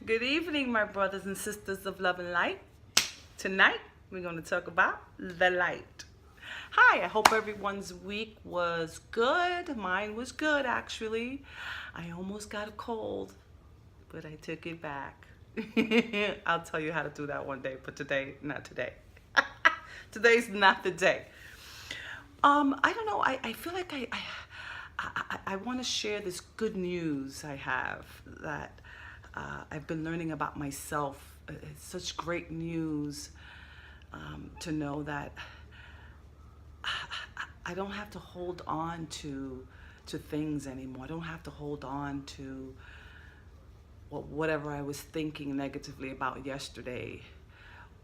Good evening, my brothers and sisters of love and light. Tonight, we're going to talk about the light. Hi, I hope everyone's week was good. Mine was good, actually. I almost got a cold, but I took it back. I'll tell you how to do that one day, but today, not today. Today's not the day. I don't know. I feel like I want to share this good news I have that I've been learning about myself. It's such great news to know that I don't have to hold on to things anymore. I don't have to hold on to whatever I was thinking negatively about yesterday,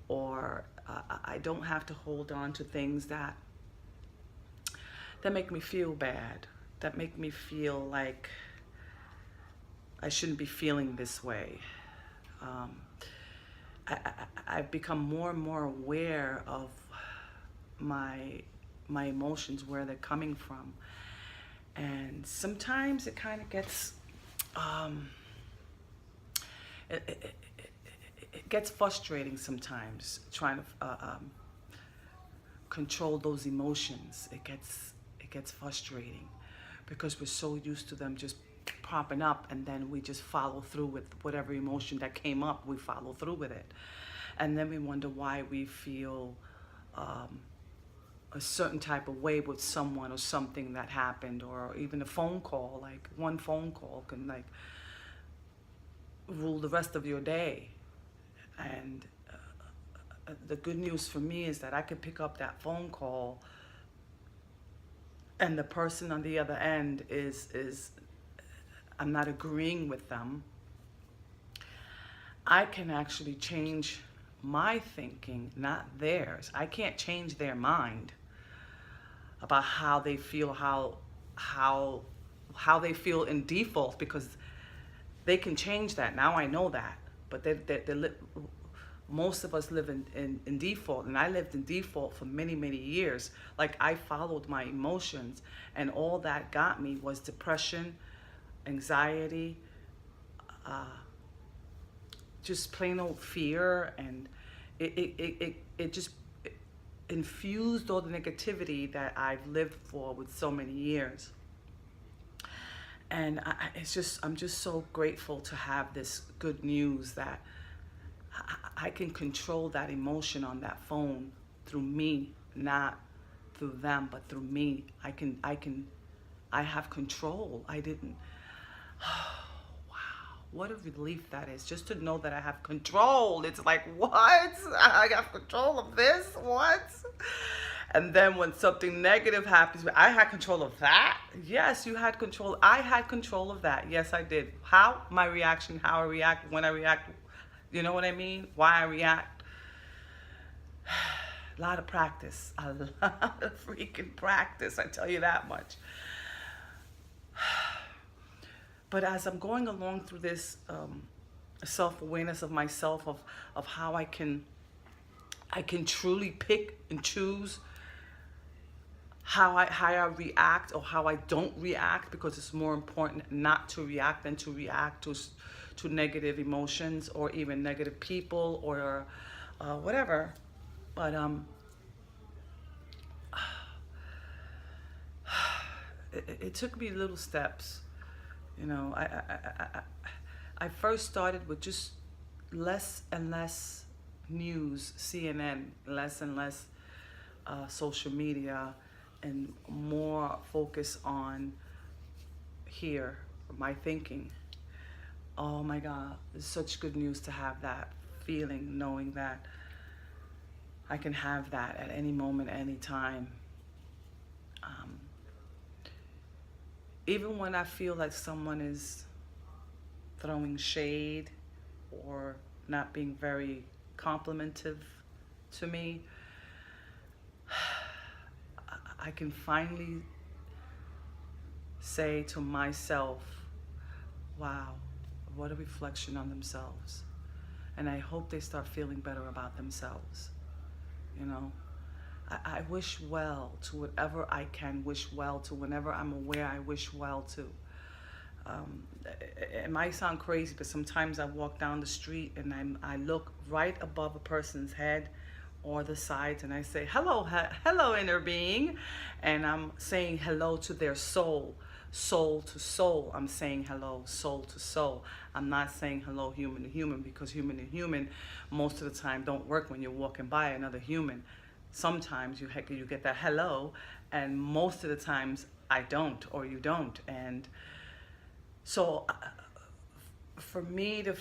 or I don't have to hold on to things that make me feel bad, that make me feel like I shouldn't be feeling this way. Um, I've become more and more aware of my emotions, where they're coming from, and sometimes it kind of gets it, it, it, it gets frustrating sometimes trying to control those emotions. It gets frustrating because we're so used to them just popping up, and then we just follow through with whatever emotion that came up. We follow through with it, and then we wonder why we feel a certain type of way with someone or something that happened, or even a phone call. Like one phone call can like rule the rest of your day. And the good news for me is that I could pick up that phone call, and the person on the other end is I'm not agreeing with them. I can actually change my thinking, not theirs. I can't change their mind about how they feel, how they feel in default, because they can change that. Now I know that, but most of us live in default, and I lived in default for many years. Like, I followed my emotions, and all that got me was depression, anxiety, just plain old fear, and it just infused all the negativity that I've lived for with so many years. And I'm just so grateful to have this good news that I can control that emotion on that phone through me, not through them, but through me. I have control. I didn't. Wow, what a relief that is, just to know that I have control. It's like, what? I have control of this? What? And then when something negative happens, I had control of that. Yes, you had control. I had control of that. Yes, I did. How? My reaction, how I react, when I react. You know what I mean? Why I react. A lot of practice. A lot of freaking practice, I tell you that much. But as I'm going along through this self-awareness of myself, of how I can truly pick and choose how I react, or how I don't react, because it's more important not to react than to react to negative emotions, or even negative people, or whatever. But it took me little steps. You know, I first started with just less and less news, CNN, less and less social media, and more focus on here, my thinking. Oh my God, it's such good news to have that feeling, knowing that I can have that at any moment, any time. Um, Even when I feel like someone is throwing shade or not being very complimentive to me, I can finally say to myself, wow, what a reflection on themselves. And I hope they start feeling better about themselves. You know, I wish well to whatever I can wish well to, whenever I'm aware I wish well to. It might sound crazy, but sometimes I walk down the street and I look right above a person's head or the sides, and I say, hello, hello, inner being. And I'm saying hello to their soul, soul to soul. I'm saying hello, soul to soul. I'm not saying hello, human to human, because human to human most of the time don't work when you're walking by another human. Sometimes you get that hello, and most of the times I don't, or you don't. And so for me to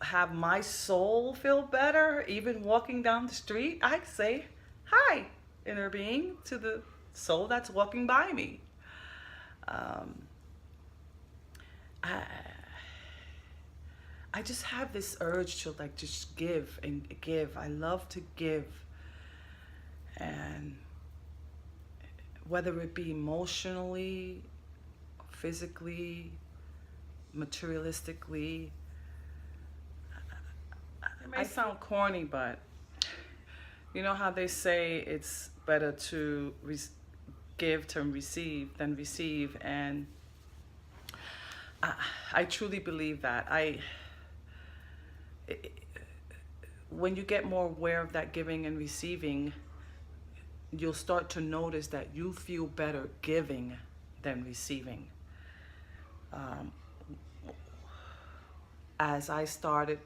have my soul feel better, even walking down the street, I say, hi, inner being, to the soul that's walking by me. I just have this urge to like just give and give. I love to give. And whether it be emotionally, physically, materialistically. It may sound corny, but you know how they say it's better to give to receive than receive, and I truly believe that. When you get more aware of that giving and receiving, you'll start to notice that you feel better giving than receiving. As I started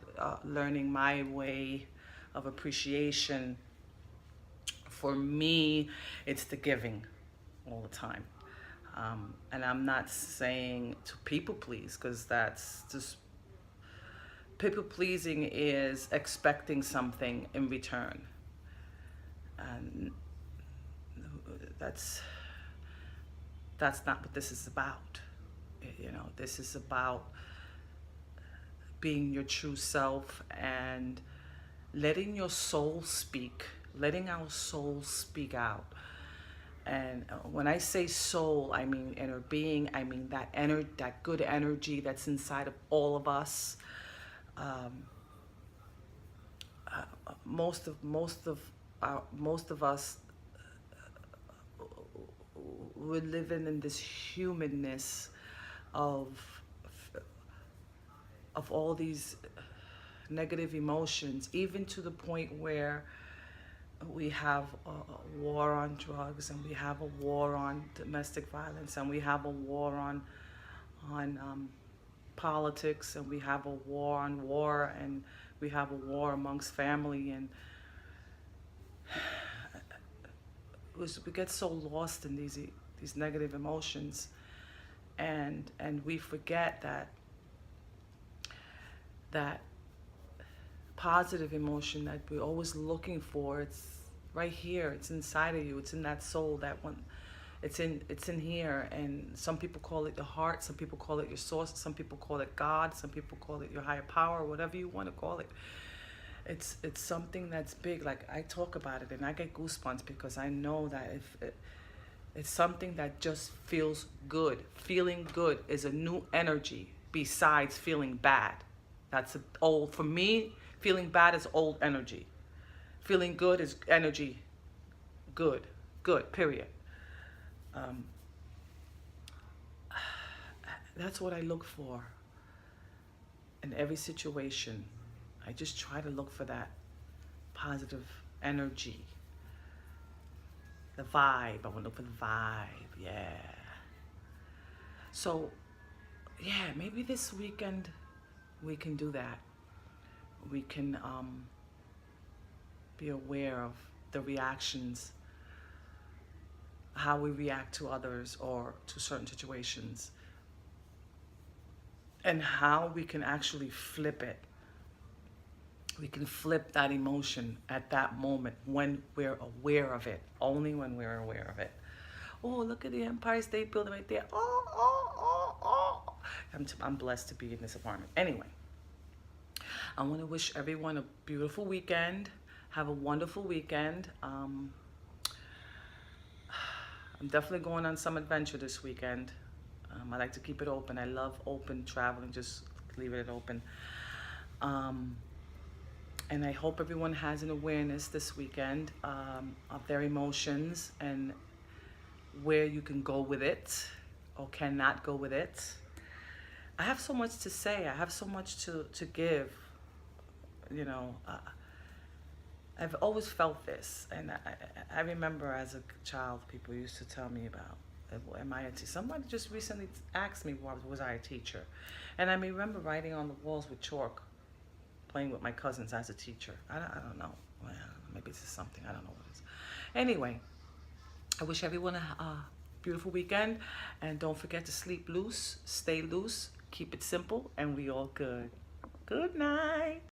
learning my way of appreciation, for me, it's the giving all the time. And I'm not saying to people please, because that's just, people pleasing is expecting something in return. And that's not what this is about. You know, this is about being your true self and letting your soul speak, letting our soul speak out. And when I say soul, I mean inner being. I mean that that good energy that's inside of all of us. Most of us, we're living in this humanness of all these negative emotions, even to the point where we have a war on drugs, and we have a war on domestic violence, and we have a war on politics, and we have a war on war, and we have a war amongst family, and we get so lost in these negative emotions, and we forget that positive emotion that we're always looking for. It's right here. It's inside of you. It's in that soul. That one. It's in here. And some people call it the heart. Some people call it your source. Some people call it God. Some people call it your higher power. Whatever you want to call it. It's something that's big. Like, I talk about it and I get goosebumps, because I know that it's something that just feels good. Feeling good is a new energy besides feeling bad. That's old. For me, feeling bad is old energy. Feeling good is energy. Good, period. That's what I look for in every situation. I just try to look for that positive energy. The vibe. I want to look for the vibe. Yeah. So, yeah, maybe this weekend we can do that. We can be aware of the reactions, how we react to others or to certain situations, and how we can actually flip it. We can flip that emotion at that moment when we're aware of it, only when we're aware of it. Oh, look at the Empire State Building right there. Oh. I'm blessed to be in this apartment. Anyway, I want to wish everyone a beautiful weekend. Have a wonderful weekend. I'm definitely going on some adventure this weekend. I like to keep it open. I love open traveling, just leave it open. And I hope everyone has an awareness this weekend of their emotions and where you can go with it or cannot go with it. I have so much to say. I have so much to give. You know, I've always felt this, and I remember as a child, people used to tell me about, am I a teacher? Somebody just recently asked me, was I a teacher? And I remember writing on the walls with chalk, playing with my cousins as a teacher. I don't know. Well, maybe this is something. I don't know what it is. Anyway, I wish everyone a beautiful weekend, and don't forget to sleep loose, stay loose, keep it simple, and we all good. Good night.